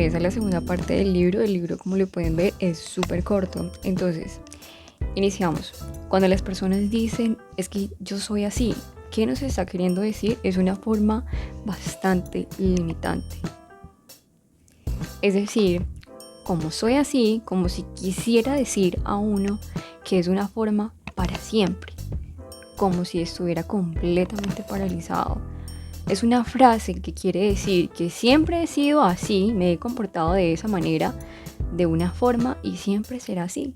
esa es la segunda parte del libro. El libro, como lo pueden ver, es súper corto. Entonces, iniciamos. Cuando las personas dicen, es que yo soy así, ¿qué nos está queriendo decir? Es una forma bastante limitante. Es decir, como soy así, como si quisiera decir a uno que es una forma para siempre, como si estuviera completamente paralizado. Es una frase que quiere decir que siempre he sido así, me he comportado de esa manera, de una forma y siempre será así.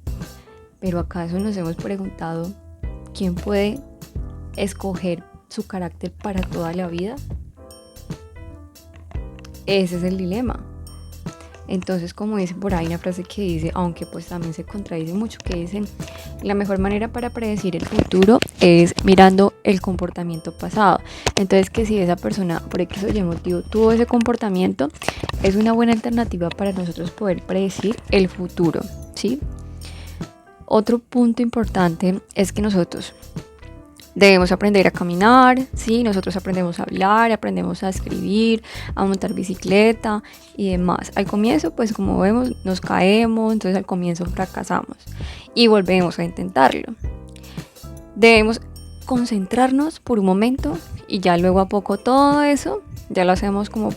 Pero ¿acaso nos hemos preguntado quién puede escoger su carácter para toda la vida? Ese es el dilema. Entonces, como dice por ahí una frase que dice, aunque pues también se contradice mucho, que dice, la mejor manera para predecir el futuro es mirando el comportamiento pasado. Entonces, que si esa persona por X o Y motivo tuvo ese comportamiento, es una buena alternativa para nosotros poder predecir el futuro, ¿sí? Otro punto importante es que nosotros debemos aprender a caminar, ¿sí? Nosotros aprendemos a hablar, aprendemos a escribir, a montar bicicleta y demás. Al comienzo, pues como vemos, nos caemos, entonces al comienzo fracasamos y volvemos a intentarlo. Debemos concentrarnos por un momento y ya luego a poco todo eso ya lo hacemos como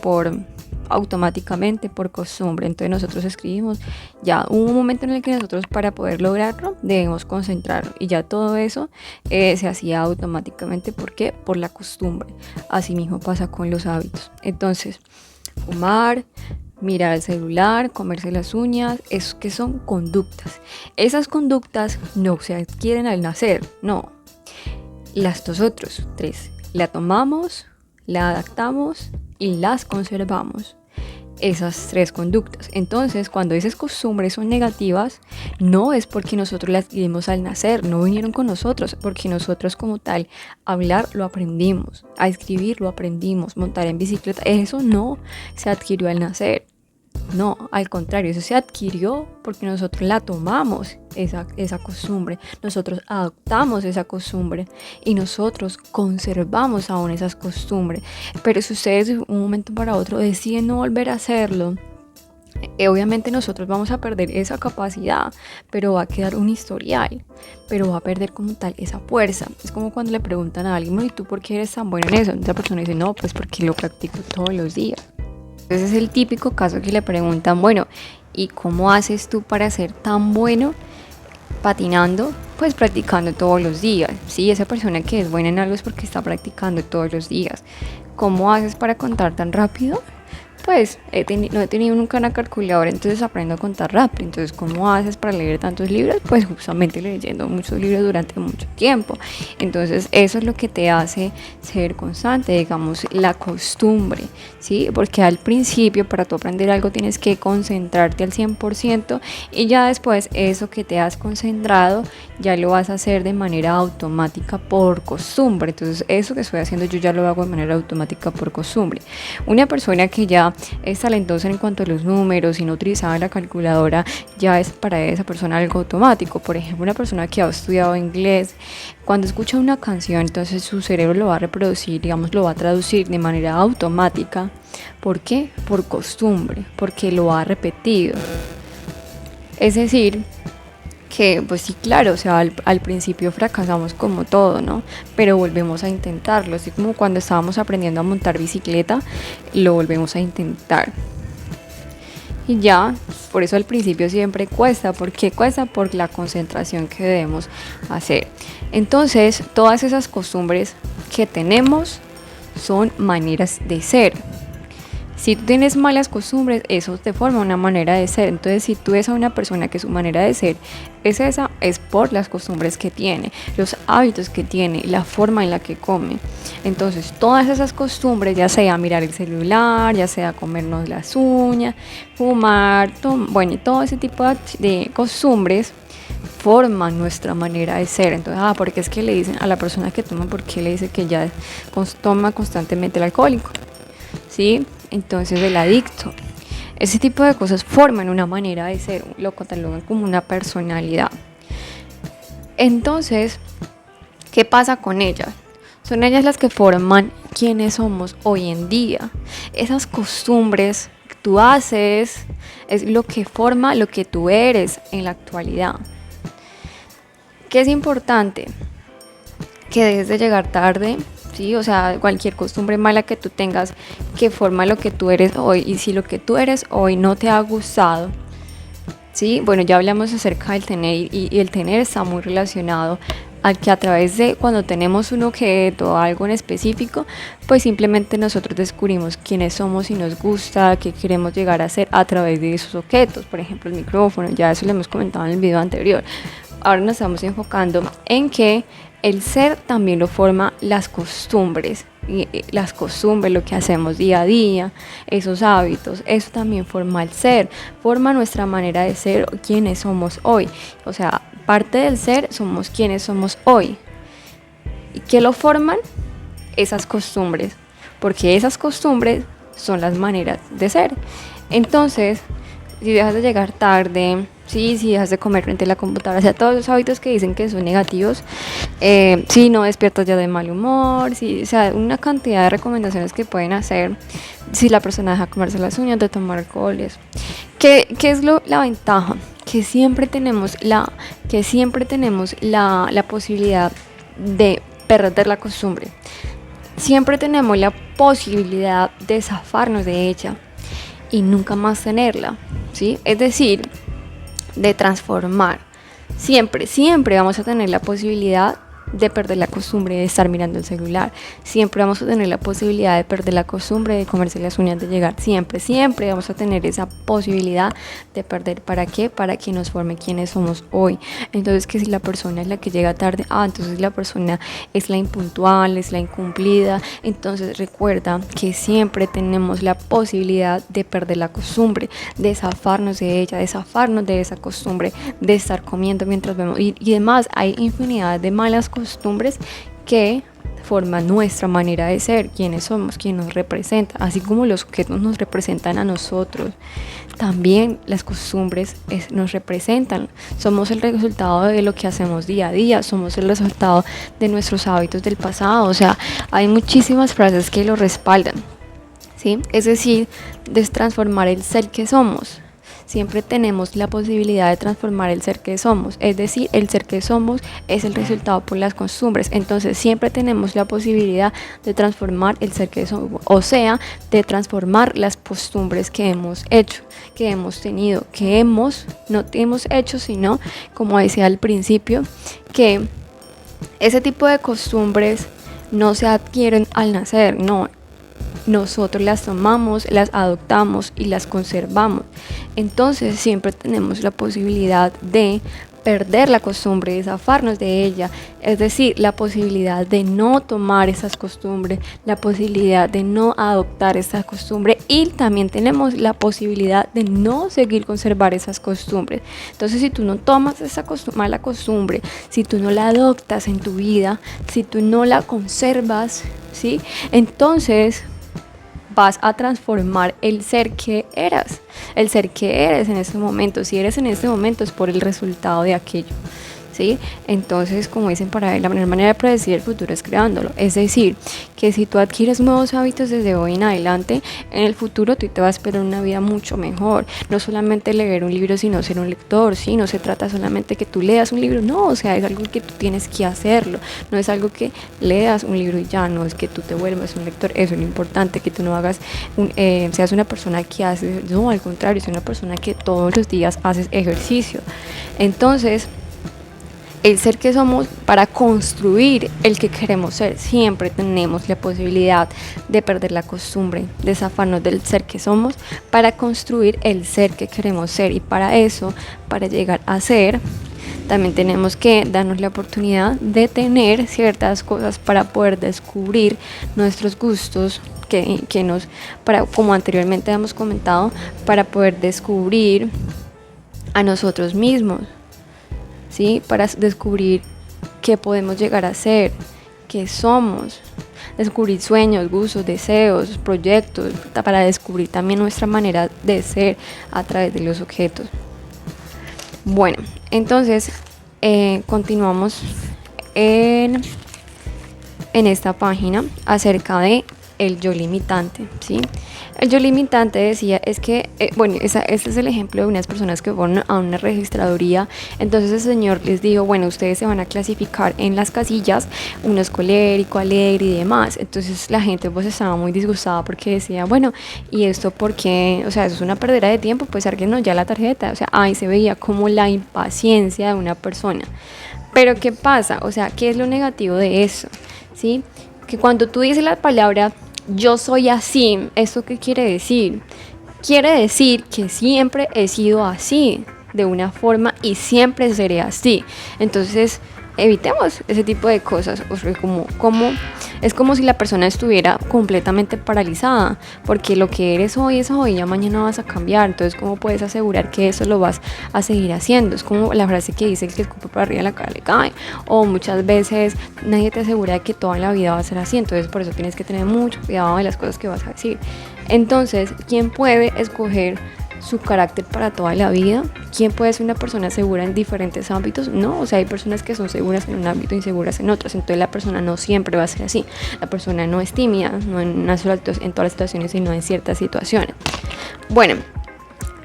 automáticamente, por costumbre. Entonces nosotros escribimos, ya hubo un momento en el que nosotros para poder lograrlo debemos concentrarnos y ya todo eso se hacía automáticamente. ¿Por qué? Por la costumbre. Así mismo pasa con los hábitos. Entonces, fumar, mirar el celular, comerse las uñas, es que son conductas. Esas conductas no se adquieren al nacer, no. Las nosotros, tres, la tomamos, la adaptamos y las conservamos, esas tres conductas. Entonces, cuando esas costumbres son negativas, no es porque nosotros las adquirimos al nacer, no vinieron con nosotros, porque nosotros como tal, hablar lo aprendimos, a escribir lo aprendimos, montar en bicicleta, eso no se adquirió al nacer. No, al contrario, eso se adquirió porque nosotros la tomamos, esa costumbre, nosotros adoptamos esa costumbre y nosotros conservamos aún esas costumbres. Pero si ustedes de un momento para otro deciden no volver a hacerlo, obviamente nosotros vamos a perder esa capacidad, pero va a quedar un historial, pero va a perder como tal esa fuerza. Es como cuando le preguntan a alguien, ¿y tú por qué eres tan bueno en eso? Y esa persona dice, no, pues porque lo practico todos los días. Entonces es el típico caso que le preguntan, bueno, ¿y cómo haces tú para ser tan bueno patinando? Pues practicando todos los días. Sí, esa persona que es buena en algo es porque está practicando todos los días. ¿Cómo haces para contar tan rápido? Pues no he tenido nunca una calculadora, entonces aprendo a contar rápido. Entonces, ¿cómo haces para leer tantos libros? Pues justamente leyendo muchos libros durante mucho tiempo. Entonces, eso es lo que te hace ser constante, digamos, la costumbre, ¿sí? Porque al principio, para tú aprender algo, tienes que concentrarte al 100% y ya después eso que te has concentrado, ya lo vas a hacer de manera automática por costumbre. Entonces, eso que estoy haciendo yo ya lo hago de manera automática por costumbre. Una persona que ya es talentosa en cuanto a los números y no utilizaba la calculadora, ya es para esa persona algo automático. Por ejemplo, una persona que ha estudiado inglés, cuando escucha una canción, entonces su cerebro lo va a reproducir, digamos, lo va a traducir de manera automática. ¿Por qué? Por costumbre, porque lo ha repetido. Es decir, que pues sí, claro, o sea, al principio fracasamos como todo, ¿no? Pero volvemos a intentarlo, así como cuando estábamos aprendiendo a montar bicicleta, lo volvemos a intentar. Y ya, por eso al principio siempre cuesta. ¿Por qué cuesta? Por la concentración que debemos hacer. Entonces, todas esas costumbres que tenemos son maneras de ser. Si tú tienes malas costumbres, eso te forma una manera de ser. Entonces, si tú ves a una persona que su manera de ser es esa, es por las costumbres que tiene, los hábitos que tiene, la forma en la que come. Entonces, todas esas costumbres, ya sea mirar el celular, ya sea comernos las uñas, fumar, bueno, y todo ese tipo de costumbres forman nuestra manera de ser. Entonces, porque es que le dicen a la persona que toma, ¿por qué le dice que ya toma constantemente el alcohólico? ¿Sí? Entonces el adicto, ese tipo de cosas forman una manera de ser, lo catalogan como una personalidad. Entonces, ¿qué pasa con ellas? Son ellas las que forman quiénes somos hoy en día. Esas costumbres tú haces es lo que forma lo que tú eres en la actualidad. ¿Qué es importante? Que dejes de llegar tarde, ¿sí? O sea, cualquier costumbre mala que tú tengas que forma lo que tú eres hoy, y si lo que tú eres hoy no te ha gustado, ¿sí? Bueno, ya hablamos acerca del tener, y el tener está muy relacionado al que a través de cuando tenemos un objeto o algo en específico, pues simplemente nosotros descubrimos quiénes somos y nos gusta, qué queremos llegar a ser a través de esos objetos. Por ejemplo, el micrófono, ya eso lo hemos comentado en el video anterior. Ahora nos estamos enfocando en que el ser también lo forma las costumbres, y las costumbres, lo que hacemos día a día, esos hábitos, eso también forma el ser, forma nuestra manera de ser, quienes somos hoy. O sea, parte del ser somos quienes somos hoy. ¿Y qué lo forman? Esas costumbres, porque esas costumbres son las maneras de ser. Entonces, si dejas de llegar tarde, sí, si dejas de comer frente a la computadora, o sea, todos los hábitos que dicen que son negativos, si no despiertas ya de mal humor, si, o sea, una cantidad de recomendaciones que pueden hacer, si la persona deja comerse las uñas, de tomar alcoholes. ¿Qué es la ventaja? Que siempre tenemos la posibilidad de perder la costumbre. Siempre tenemos la posibilidad de zafarnos de ella y nunca más tenerla, ¿sí? Es decir, de transformar. Siempre vamos a tener la posibilidad de perder la costumbre de estar mirando el celular. Siempre vamos a tener la posibilidad de perder la costumbre de comerse las uñas, de llegar. Siempre vamos a tener esa posibilidad de perder. ¿Para qué? Para que nos forme quienes somos hoy. Entonces, que si la persona es la que llega tarde, entonces la persona es la impuntual, es la incumplida. Entonces recuerda que siempre tenemos la posibilidad de perder la costumbre, de zafarnos de ella, de zafarnos de esa costumbre, de estar comiendo mientras vemos. Y además hay infinidad de malas costumbres que forman nuestra manera de ser, quiénes somos, quién nos representa, así como los objetos nos representan a nosotros. También las costumbres nos representan, somos el resultado de lo que hacemos día a día, somos el resultado de nuestros hábitos del pasado. O sea, hay muchísimas frases que lo respaldan, ¿sí? Es decir, de transformar el ser que somos. Siempre tenemos la posibilidad de transformar el ser que somos, es decir, el ser que somos es el resultado por las costumbres. Entonces siempre tenemos la posibilidad de transformar el ser que somos, o sea, de transformar las costumbres que hemos hecho, que hemos tenido, que no hemos hecho, sino, como decía al principio, que ese tipo de costumbres no se adquieren al nacer, no. Nosotros las tomamos, las adoptamos y las conservamos. Entonces siempre tenemos la posibilidad de perder la costumbre, de zafarnos de ella, es decir, la posibilidad de no tomar esas costumbres, la posibilidad de no adoptar esa costumbre, y también tenemos la posibilidad de no seguir conservar esas costumbres. Entonces, si tú no tomas esa mala costumbre, si tú no la adoptas en tu vida, si tú no la conservas, ¿sí? Entonces vas a transformar el ser que eras, el ser que eres en este momento. Si eres en este momento es por el resultado de aquello, ¿sí? Entonces, como dicen, para la mejor manera de predecir el futuro es creándolo. Es decir, que si tú adquieres nuevos hábitos desde hoy en adelante, en el futuro tú te vas a esperar una vida mucho mejor. No solamente leer un libro, sino ser un lector, ¿sí? No se trata solamente que tú leas un libro, no, o sea, es algo que tú tienes que hacerlo. No es algo que leas un libro y ya, no es que tú te vuelvas un lector. Eso es lo importante, que tú no hagas seas una persona que hace, no, al contrario, seas una persona que todos los días haces ejercicio. Entonces, el ser que somos, para construir el que queremos ser, siempre tenemos la posibilidad de perder la costumbre, de zafarnos del ser que somos, para construir el ser que queremos ser. Y para eso, para llegar a ser, también tenemos que darnos la oportunidad de tener ciertas cosas para poder descubrir nuestros gustos, como anteriormente hemos comentado, para poder descubrir a nosotros mismos, ¿sí? Para descubrir qué podemos llegar a ser, qué somos, descubrir sueños, gustos, deseos, proyectos, para descubrir también nuestra manera de ser a través de los objetos. Bueno, entonces continuamos en esta página acerca de el yo limitante, ¿sí? El yo limitante decía, es que, bueno, este es el ejemplo de unas personas que fueron a una registraduría. Entonces el señor les dijo, bueno, ustedes se van a clasificar en las casillas, uno es colérico, alegre y demás. Entonces la gente pues estaba muy disgustada porque decía, bueno, ¿y esto por qué? O sea, eso es una perdera de tiempo, pues sárguenos ya la tarjeta. O sea, ahí se veía como la impaciencia de una persona. Pero ¿qué pasa? O sea, ¿qué es lo negativo de eso? ¿Sí? Que cuando tú dices la palabra yo soy así, ¿eso qué quiere decir? Quiere decir que siempre he sido así, de una forma, y siempre seré así. Entonces, evitemos ese tipo de cosas. O sea, es como si la persona estuviera completamente paralizada, porque lo que eres hoy es hoy, ya mañana vas a cambiar. Entonces, ¿cómo puedes asegurar que eso lo vas a seguir haciendo? Es como la frase que dice: el que escupe para arriba la cara le cae. O muchas veces nadie te asegura de que toda la vida va a ser así. Entonces, por eso tienes que tener mucho cuidado de las cosas que vas a decir. Entonces, ¿quién puede escoger su carácter para toda la vida? ¿Quién puede ser una persona segura en diferentes ámbitos? No, o sea, hay personas que son seguras en un ámbito, inseguras en otros. Entonces la persona no siempre va a ser así. La persona no es tímida, no en todas las situaciones, sino en ciertas situaciones. Bueno,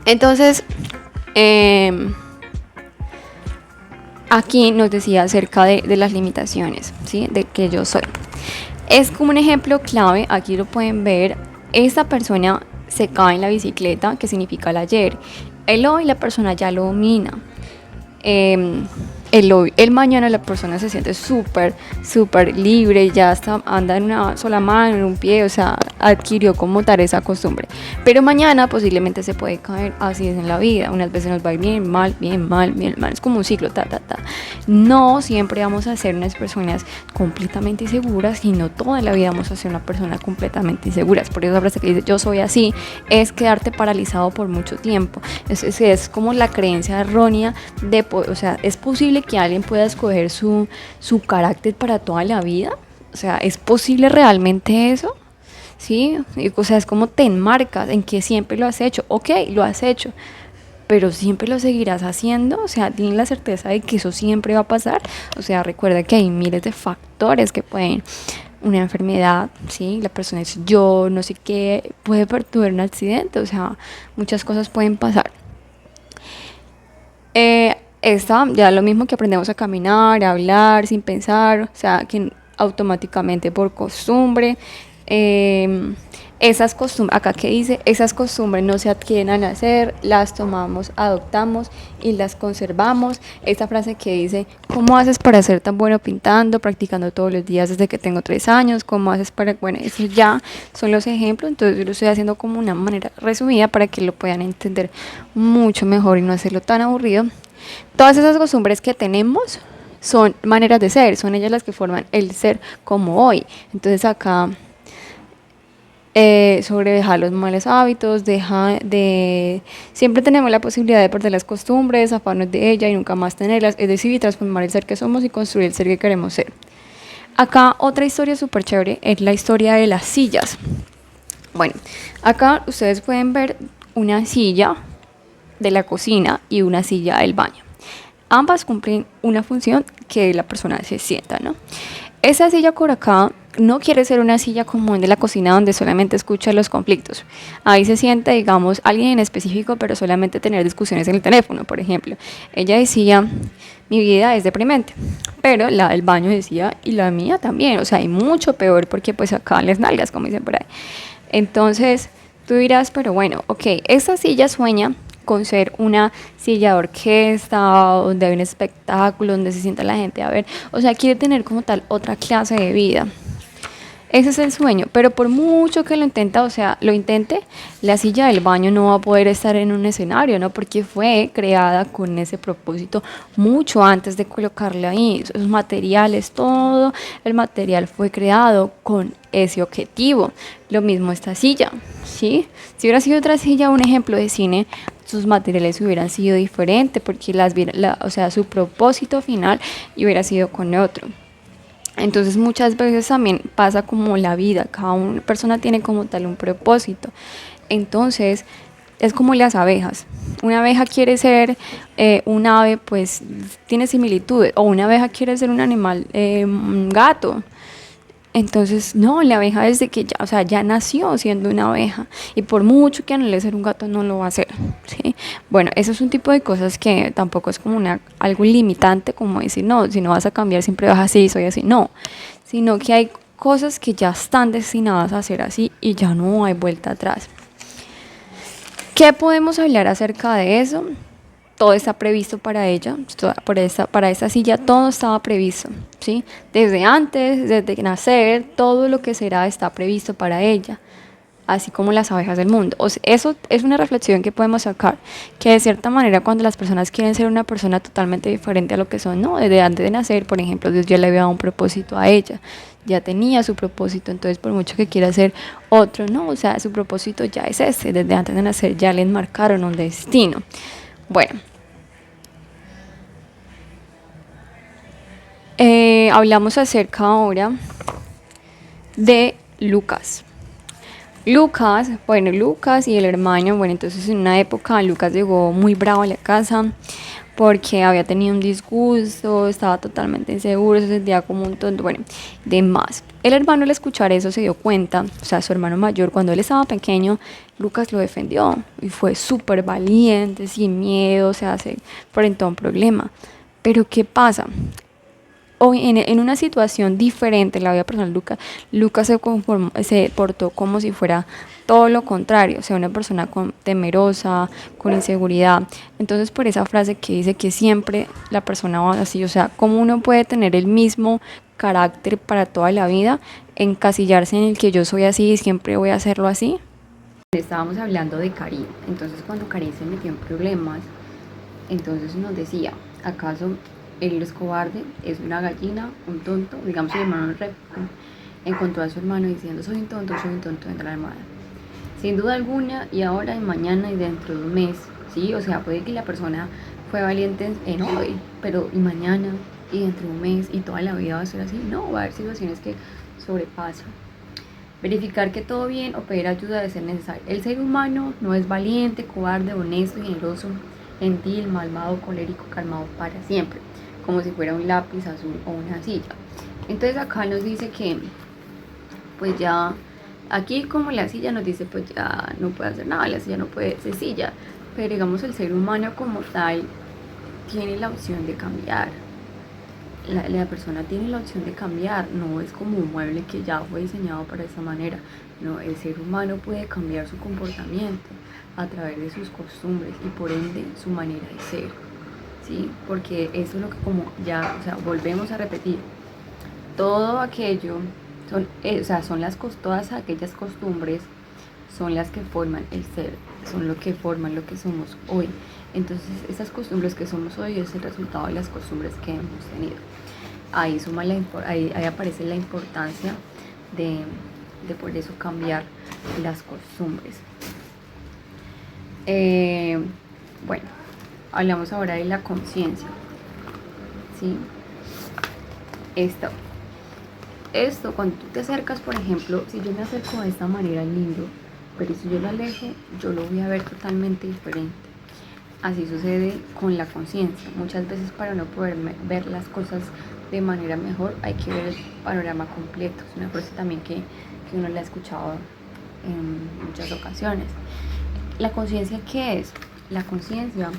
entonces aquí nos decía acerca de las limitaciones, ¿sí? De que yo soy. Es como un ejemplo clave, aquí lo pueden ver. Esta persona se cae en la bicicleta, que significa el ayer. El hoy la persona ya lo domina. El mañana la persona se siente súper libre, ya hasta anda en una sola mano, en un pie, o sea, adquirió como tal esa costumbre. Pero mañana posiblemente se puede caer, así es en la vida. Unas veces nos va a ir bien mal, es como un ciclo, No siempre vamos a ser unas personas completamente inseguras, sino toda la vida vamos a ser una persona completamente insegura. Por eso la frase que dice yo soy así es quedarte paralizado por mucho tiempo. Es como la creencia errónea de, o sea, es posible que alguien pueda escoger su carácter para toda la vida. O sea, ¿es posible realmente eso? ¿Sí? O sea, es como te enmarcas en que siempre lo has hecho. Ok, lo has hecho, pero siempre lo seguirás haciendo. O sea, tienes la certeza de que eso siempre va a pasar. O sea, recuerda que hay miles de factores que pueden, una enfermedad, ¿sí? La persona es yo, no sé qué, puede perturbar un accidente. O sea, muchas cosas pueden pasar. Esta ya lo mismo que aprendemos a caminar, a hablar sin pensar, o sea, que automáticamente por costumbre. Esas costumbres, acá que dice, esas costumbres no se adquieren al nacer, las tomamos, adoptamos y las conservamos. Esta frase que dice, ¿cómo haces para ser tan bueno pintando, practicando todos los días desde que tengo 3 años? ¿Cómo haces para...? Bueno, esos ya son los ejemplos, entonces yo lo estoy haciendo como una manera resumida para que lo puedan entender mucho mejor y no hacerlo tan aburrido. Todas esas costumbres que tenemos son maneras de ser, son ellas las que forman el ser como hoy. Entonces acá sobre dejar los malos hábitos, siempre tenemos la posibilidad de perder las costumbres, zafarnos de ellas y nunca más tenerlas, es decir, transformar el ser que somos y construir el ser que queremos ser. Acá otra historia súper chévere es la historia de las sillas. Bueno, acá ustedes pueden ver una silla de la cocina y una silla del baño. Ambas cumplen una función que la persona se sienta, ¿no? Esa silla por acá no quiere ser una silla común de la cocina donde solamente escucha los conflictos. Ahí se siente, digamos, alguien en específico, pero solamente tener discusiones en el teléfono, por ejemplo. Ella decía, mi vida es deprimente, pero la del baño decía, y la mía también, o sea, hay mucho peor porque pues acá les nalgas, como dicen por ahí. Entonces, tú dirás, pero bueno, ok, esta silla sueña con ser una silla de orquesta, donde hay un espectáculo, donde se sienta la gente a ver, o sea, quiere tener como tal otra clase de vida. Ese es el sueño, pero por mucho que lo intenta, o sea, lo intente, la silla del baño no va a poder estar en un escenario, ¿no? Porque fue creada con ese propósito mucho antes de colocarle ahí esos materiales, todo el material fue creado con ese objetivo. Lo mismo esta silla, ¿sí? Si hubiera sido otra silla, un ejemplo de cine, sus materiales hubieran sido diferentes, porque o sea, su propósito final hubiera sido con otro. Entonces muchas veces también pasa como la vida, cada una persona tiene como tal un propósito. Entonces es como las abejas. Una abeja quiere ser un ave, pues tiene similitudes, o una abeja quiere ser un animal, un gato. Entonces, no, la abeja desde que ya, o sea, ya nació siendo una abeja y por mucho que anhele ser un gato no lo va a hacer, ¿sí? Bueno, eso es un tipo de cosas que tampoco es como algo limitante, como decir, no, si no vas a cambiar siempre vas así, soy así, no, sino que hay cosas que ya están destinadas a ser así y ya no hay vuelta atrás. ¿Qué podemos hablar acerca de eso? Todo está previsto para ella, para esa silla todo estaba previsto, ¿sí? Desde antes, desde nacer, todo lo que será está previsto para ella, así como las abejas del mundo. O sea, eso es una reflexión que podemos sacar, que de cierta manera cuando las personas quieren ser una persona totalmente diferente a lo que son, no, desde antes de nacer, por ejemplo, Dios ya le había dado un propósito a ella, ya tenía su propósito, entonces por mucho que quiera ser otro, no, o sea, su propósito ya es ese, desde antes de nacer ya le enmarcaron un destino. Bueno, hablamos acerca ahora de Lucas. Lucas y el hermano, bueno, entonces en una época Lucas llegó muy bravo a la casa porque había tenido un disgusto, estaba totalmente inseguro, se sentía como un tonto, bueno, demás. El hermano al escuchar eso se dio cuenta, o sea, su hermano mayor, cuando él estaba pequeño, Lucas lo defendió y fue súper valiente, sin miedo, o sea, se enfrentó a un problema. Pero ¿qué pasa? Hoy en una situación diferente en la vida personal, Lucas se portó como si fuera todo lo contrario, o sea, una persona temerosa, con inseguridad. Entonces, por esa frase que dice que siempre la persona va así, o sea, cómo uno puede tener el mismo carácter para toda la vida, encasillarse en el que yo soy así y siempre voy a hacerlo así. Estábamos hablando de Karim, entonces cuando Karim se metió en problemas, entonces nos decía, ¿acaso él es cobarde? ¿Es una gallina? ¿Un tonto? Digamos, el hermano encontró a su hermano diciendo, soy un tonto, entra la armada. Sin duda alguna, y ahora, y mañana, y dentro de un mes, ¿sí? O sea, puede que la persona fue valiente en hoy, pero y mañana, y dentro de un mes, y toda la vida va a ser así. No, va a haber situaciones que sobrepasan. Verificar que todo bien o pedir ayuda de ser necesario. El ser humano no es valiente, cobarde, honesto, generoso, gentil, malvado, colérico, calmado para siempre, como si fuera un lápiz azul o una silla. Entonces acá nos dice que pues ya, aquí como la silla nos dice pues ya no puede hacer nada, la silla no puede ser silla, pero digamos el ser humano como tal tiene la opción de cambiar. La persona tiene la opción de cambiar, no es como un mueble que ya fue diseñado para esa manera, no, el ser humano puede cambiar su comportamiento a través de sus costumbres y por ende su manera de ser, ¿sí? Porque eso es lo que como ya, o sea, volvemos a repetir, todo aquello, son todas aquellas costumbres son las que forman el ser, son lo que forman lo que somos hoy. Entonces, esas costumbres que somos hoy es el resultado de las costumbres que hemos tenido. Ahí, ahí aparece la importancia de por eso cambiar las costumbres. Bueno, hablamos ahora de la conciencia. ¿Sí? Esto, cuando tú te acercas, por ejemplo, si yo me acerco de esta manera al libro, pero si yo lo alejo, yo lo voy a ver totalmente diferente. Así sucede con la conciencia. Muchas veces para no poder ver las cosas de manera mejor hay que ver el panorama completo. Es una cosa también que uno la ha escuchado en muchas ocasiones. ¿La conciencia qué es? La conciencia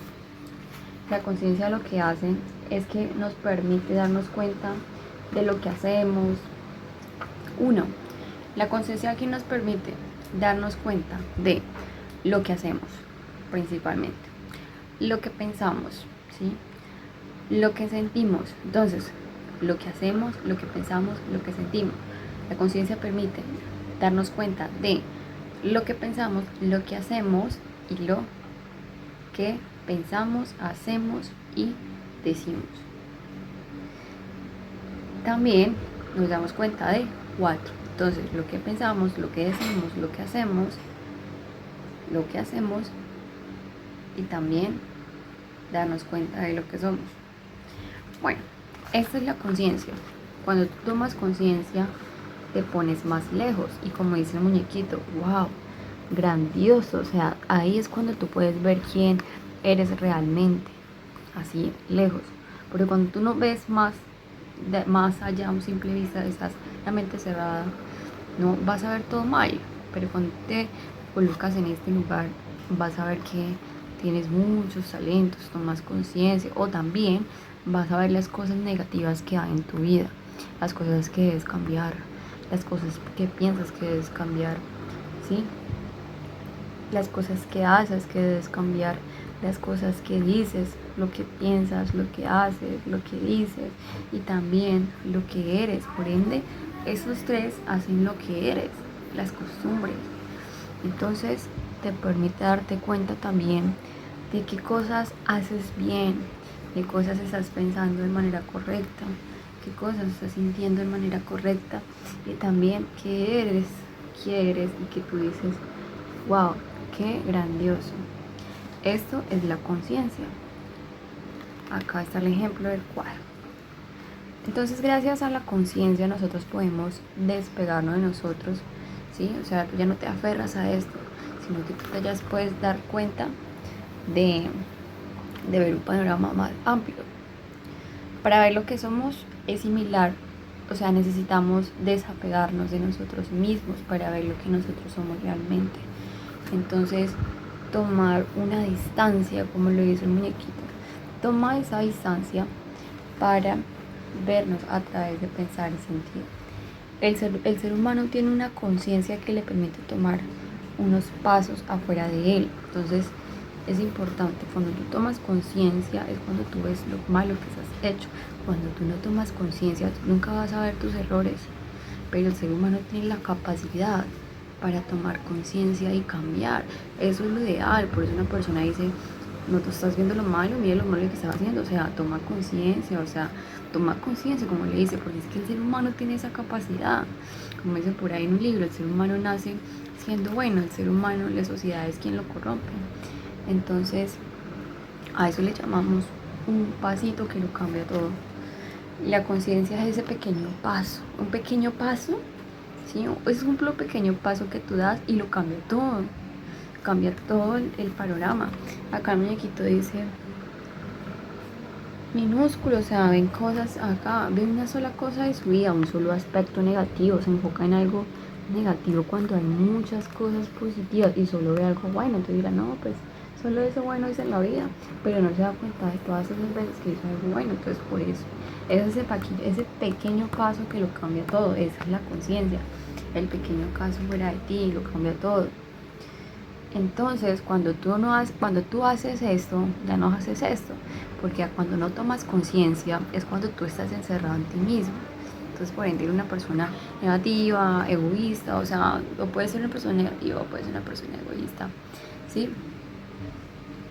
lo que hace es que nos permite darnos cuenta de lo que hacemos. Uno, la conciencia aquí nos permite darnos cuenta de lo que hacemos, principalmente, lo que pensamos, ¿sí? Lo que sentimos. Entonces, lo que hacemos, lo que pensamos, lo que sentimos. La conciencia permite darnos cuenta de lo que pensamos, lo que hacemos y lo que pensamos, hacemos y decimos. También nos damos cuenta de 4. Entonces, lo que pensamos, lo que decimos, lo que hacemos y también darnos cuenta de lo que somos. Bueno, esta es la conciencia. Cuando tú tomas conciencia, te pones más lejos y como dice el muñequito, wow, grandioso, o sea, ahí es cuando tú puedes ver quién eres realmente, así lejos, porque cuando tú no ves más más allá a un simple vista, estás la mente cerrada, no vas a ver todo mal, pero cuando te colocas en este lugar vas a ver que tienes muchos talentos, tomas conciencia, o también vas a ver las cosas negativas que hay en tu vida, las cosas que debes cambiar, las cosas que piensas que debes cambiar, ¿sí? Las cosas que haces que debes cambiar, las cosas que dices, lo que piensas, lo que haces, lo que dices y también lo que eres. Por ende, esos tres hacen lo que eres, las costumbres. Entonces, te permite darte cuenta también de qué cosas haces bien, qué cosas estás pensando de manera correcta, qué cosas estás sintiendo de manera correcta y también qué eres y que tú dices, wow, qué grandioso. Esto es la conciencia. Acá está el ejemplo del cuadro. Entonces, gracias a la conciencia nosotros podemos despegarnos de nosotros, ¿sí? O sea, tú ya no te aferras a esto, sino que tú ya puedes dar cuenta de, de ver un panorama más amplio. Para ver lo que somos es similar, o sea, necesitamos desapegarnos de nosotros mismos para ver lo que nosotros somos realmente. Entonces, tomar una distancia, como lo dice el muñequito, toma esa distancia para vernos a través de pensar y sentir. El ser humano tiene una conciencia que le permite tomar unos pasos afuera de él. Entonces es importante, cuando tú tomas conciencia es cuando tú ves lo malo que has hecho. Cuando tú no tomas conciencia, tú nunca vas a ver tus errores. Pero el ser humano tiene la capacidad para tomar conciencia y cambiar. Eso es lo ideal. Por eso una persona dice, no te estás viendo lo malo, mira lo malo que estás haciendo. O sea, toma conciencia, como le dice, porque es que el ser humano tiene esa capacidad. Como dice por ahí en un libro, el ser humano nace siendo bueno, el ser humano, la sociedad es quien lo corrompe. Entonces, a eso le llamamos un pasito que lo cambia todo. La conciencia es ese pequeño paso, un pequeño paso, ¿sí? Es un pequeño paso que tú das y lo cambia todo el panorama. Acá el muñequito dice minúsculo, o sea, ven cosas acá, ven una sola cosa de su vida, un solo aspecto negativo, se enfoca en algo negativo cuando hay muchas cosas positivas y solo ve algo bueno, entonces dirá, no, pues solo eso bueno es en la vida, pero no se da cuenta de todas esas veces que hizo algo bueno, entonces por eso es ese pequeño paso que lo cambia todo, esa es la conciencia, el pequeño paso fuera de ti lo cambia todo. Entonces, cuando tú haces esto, ya no haces esto, porque cuando no tomas conciencia es cuando tú estás encerrado en ti mismo. Entonces, por ende, eres una persona negativa, egoísta, o sea, o puede ser una persona negativa o puede ser una persona egoísta, ¿sí?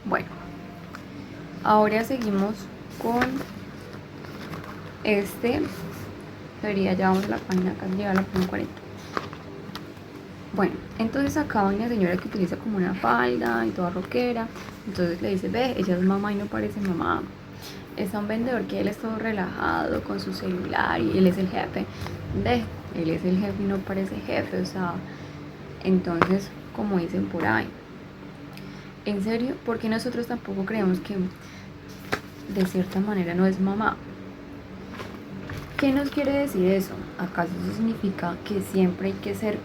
Bueno, ahora seguimos con sería, ya vamos a la página, casi llega a la página 40. Bueno, entonces acá hay una señora que utiliza como una falda y toda rockera. Entonces le dice, ve, ella es mamá y no parece mamá. Está un vendedor que él es todo relajado con su celular y él es el jefe. Ve, él es el jefe y no parece jefe. O sea, entonces, como dicen por ahí. En serio, ¿por qué nosotros tampoco creemos que de cierta manera no es mamá? ¿Qué nos quiere decir eso? ¿Acaso eso significa que siempre hay que ser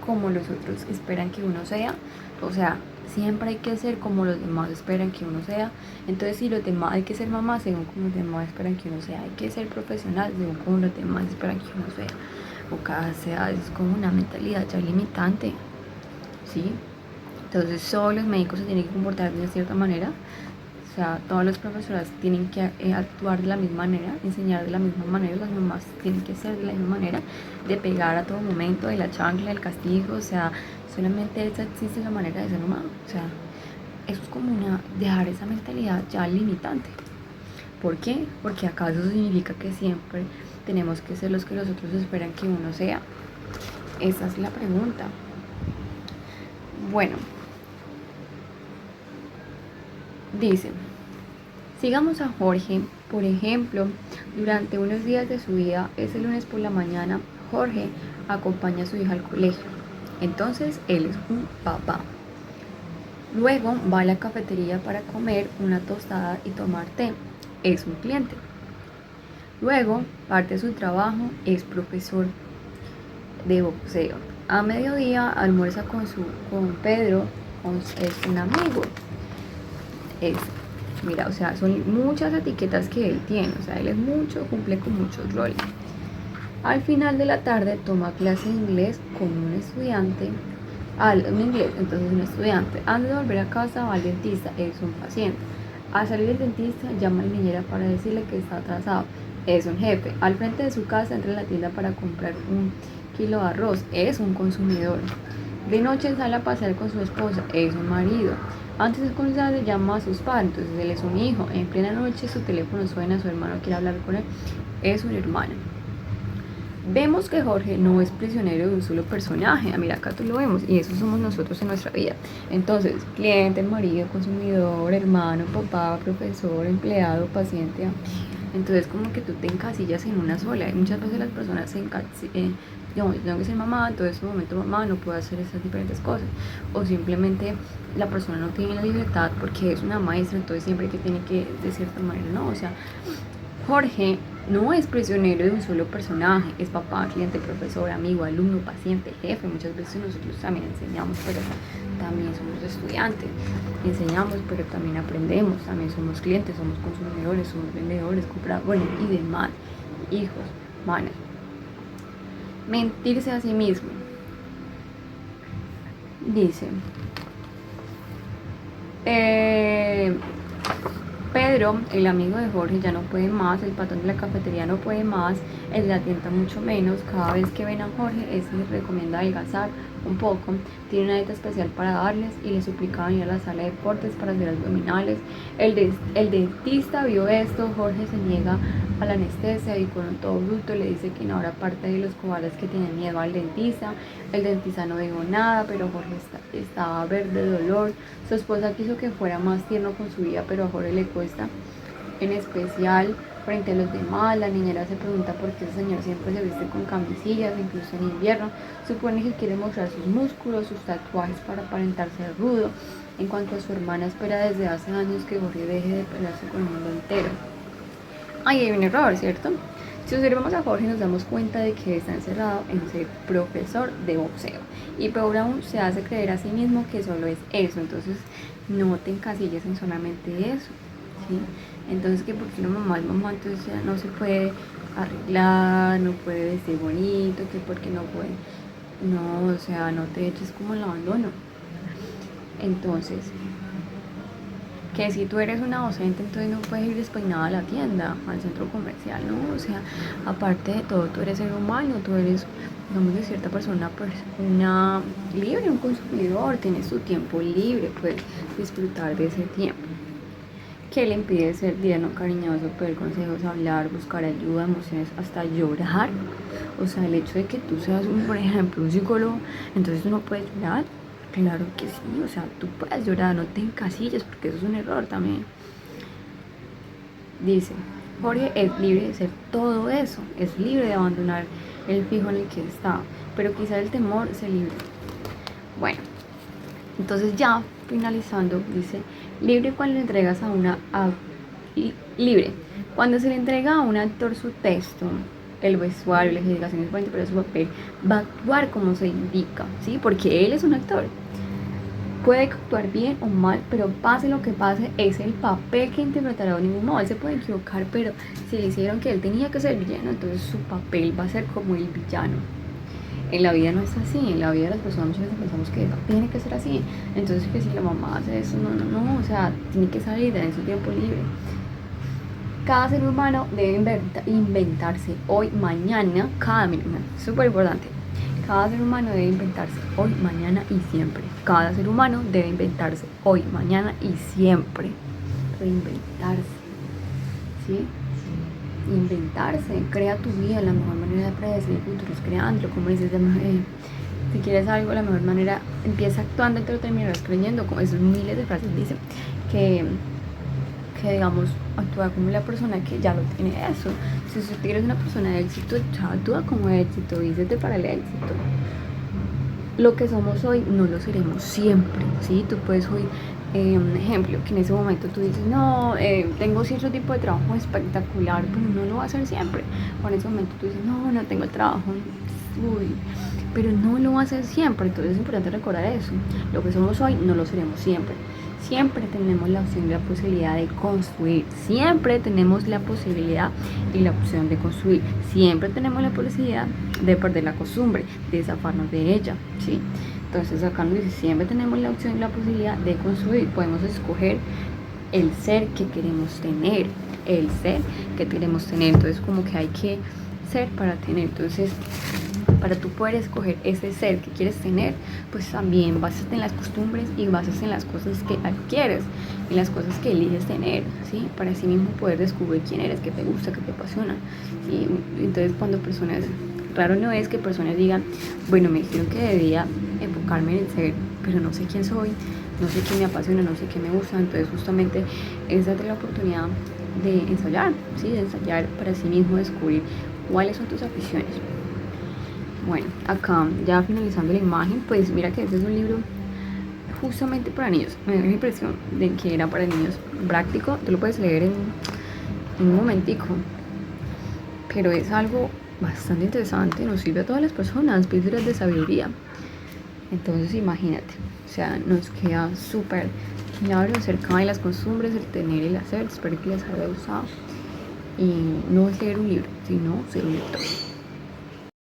como los otros esperan que uno sea? O sea, siempre hay que ser como los demás esperan que uno sea. Entonces, si los demás hay que ser mamá según como los demás esperan que uno sea, hay que ser profesional según como los demás esperan que uno sea. O cada sea, es como una mentalidad ya limitante, ¿sí? Entonces, solo los médicos se tienen que comportar de cierta manera. O sea, todos los profesores tienen que actuar de la misma manera, enseñar de la misma manera, las mamás tienen que ser de la misma manera, de pegar a todo momento, de la chancla, del castigo, o sea, solamente esa existe la manera de ser mamá. O sea, eso es como dejar esa mentalidad ya limitante. ¿Por qué? Porque acaso eso significa que siempre tenemos que ser los que los otros esperan que uno sea. Esa es la pregunta. Bueno, dice, sigamos a Jorge, por ejemplo, durante unos días de su vida, ese lunes por la mañana, Jorge acompaña a su hija al colegio. Entonces, él es un papá. Luego va a la cafetería para comer una tostada y tomar té. Es un cliente. Luego, parte de su trabajo es profesor de boxeo. A mediodía almuerza con Pedro, es un amigo. Es, mira, o sea, son muchas etiquetas que él tiene, o sea, él es mucho, cumple con muchos roles. Al final de la tarde toma clase de inglés con un estudiante, un inglés, entonces un estudiante. Antes de volver a casa va al dentista, es un paciente. Al salir del dentista llama a la niñera para decirle que está atrasado, es un jefe. Al frente de su casa entra en la tienda para comprar un kilo de arroz, es un consumidor. De noche sale a pasear con su esposa, es un marido. Antes de comenzar llama a sus padres, entonces él es un hijo. En plena noche su teléfono suena, su hermano quiere hablar con él, es un hermano. Vemos que Jorge no es prisionero de un solo personaje. Mira, acá tú lo vemos y eso somos nosotros en nuestra vida. Entonces, cliente, marido, consumidor, hermano, papá, profesor, empleado, paciente. Entonces, como que tú te encasillas en una sola. Y muchas veces las personas se encasillan. Yo tengo que ser mamá, en todo este momento mamá no puede hacer esas diferentes cosas. O simplemente la persona no tiene la libertad porque es una maestra, entonces siempre que tiene que, de cierta manera, no. O sea, Jorge no es prisionero de un solo personaje, es papá, cliente, profesor, amigo, alumno, paciente, jefe. Muchas veces nosotros también enseñamos, pero también somos estudiantes. Enseñamos, pero también aprendemos, también somos clientes, somos consumidores, somos vendedores, compradores y demás. Hijos, manos. Mentirse a sí mismo. Dice, Pedro, el amigo de Jorge, ya no puede más, el patrón de la cafetería no puede más, el de la tienda mucho menos. Cada vez que ven a Jorge, les recomienda adelgazar un poco, tiene una dieta especial para darles y les suplica venir a la sala de deportes para hacer abdominales. El dentista vio esto, Jorge se niega a la anestesia y con todo bruto le dice que no habrá parte de los cobardes que tienen miedo al dentista. El dentista no dijo nada, pero Jorge estaba verde de dolor. Su esposa quiso que fuera más tierno con su vida, pero a Jorge le cuesta, en especial frente a los demás. La niñera se pregunta por qué ese señor siempre se viste con camisillas, incluso en invierno. Supone que quiere mostrar sus músculos, sus tatuajes para aparentarse rudo. En cuanto a su hermana, espera desde hace años que Jorge deje de pelearse con el mundo entero. Ahí hay un error, ¿cierto? Si observamos a Jorge nos damos cuenta de que está encerrado en ser profesor de boxeo y peor aún se hace creer a sí mismo que solo es eso. Entonces no te encasilles en solamente eso, ¿sí? Entonces que porque una mamá es mamá, entonces ya no se puede arreglar, no puede vestir bonito, que porque no puede, no, o sea, no te eches como el abandono. Entonces, que si tú eres una docente, entonces no puedes ir despeinada a la tienda, al centro comercial, ¿no? O sea, aparte de todo, tú eres ser humano, tú eres, digamos, de cierta persona, una libre, un consumidor, tienes tu tiempo libre, puedes disfrutar de ese tiempo. ¿Qué le impide ser tierno, cariñoso, pedir consejos, hablar, buscar ayuda, emociones, hasta llorar? O sea, el hecho de que tú seas, por ejemplo, un psicólogo, entonces tú no puedes llorar. Claro que sí, o sea, tú puedes llorar, no te encasilles, porque eso es un error también. Dice, Jorge es libre de ser todo eso, es libre de abandonar el fijo en el que está, pero quizá el temor se libre. Bueno, entonces ya finalizando, dice, libre cuando le entregas libre, cuando se le entrega a un actor su texto, el vestuario, las indicaciones, pero su papel va a actuar como se indica, ¿sí? Porque él es un actor. Puede actuar bien o mal, pero pase lo que pase, es el papel que interpretará de ningún modo. Él se puede equivocar, pero si le hicieron que él tenía que ser villano, entonces su papel va a ser como el villano. En la vida no es así, en la vida de las personas muchas veces pensamos que tiene que ser así. Entonces que si la mamá hace eso, no, o sea, tiene que salir en su tiempo libre. Cada ser humano debe inventarse hoy, mañana, cada minuto, súper importante. Cada ser humano debe inventarse hoy, mañana y siempre. Cada ser humano debe inventarse hoy, mañana y siempre. Reinventarse, ¿sí? Inventarse, crea tu vida. La mejor manera de predecir el futuro es creándolo. Como dices, si quieres algo, la mejor manera, empieza actuando y te lo terminarás creyendo. Como esos miles de frases dicen que digamos, actúa como la persona que ya lo tiene eso. Si tú eres una persona de éxito, ya actúa como de éxito, vístete para el éxito. Lo que somos hoy no lo seremos siempre, ¿sí? Tú puedes hoy Un ejemplo, que en ese momento tú dices, no, tengo cierto tipo de trabajo espectacular, pero no lo va a hacer siempre. O en ese momento tú dices, no, no tengo el trabajo, uy, pero no lo va a hacer siempre. Entonces es importante recordar eso. Lo que somos hoy no lo seremos siempre. Siempre tenemos la opción y la posibilidad de construir. Siempre tenemos la posibilidad y la opción de construir. Siempre tenemos la posibilidad de perder la costumbre, de zafarnos de ella, ¿sí? Entonces acá nos dice, siempre tenemos la opción y la posibilidad de construir. Podemos escoger el ser que queremos tener, el ser que queremos tener. Entonces como que hay que ser para tener. Entonces para tú poder escoger ese ser que quieres tener, pues también basate en las costumbres y basate en las cosas que adquieres, en las cosas que eliges tener, ¿sí? Para así mismo poder descubrir quién eres, qué te gusta, qué te apasiona, ¿sí? Entonces cuando personas, raro no es que personas digan, bueno, me dijeron que debía enfocarme en el ser, pero no sé quién soy, no sé qué me apasiona, no sé qué me gusta. Entonces justamente es darte la oportunidad de ensayar, ¿sí? De ensayar para sí mismo descubrir cuáles son tus aficiones. Bueno, acá ya finalizando la imagen, pues mira que este es un libro justamente para niños. Me dio la impresión de que era para niños práctico. Tú lo puedes leer en un momentico, pero es algo bastante interesante. Nos sirve a todas las personas, píldoras de sabiduría. Entonces imagínate, o sea, nos queda súper claro acerca de las costumbres, el tener y el hacer. Espero que les haya gustado. Y no es leer un libro, sino ser un lector.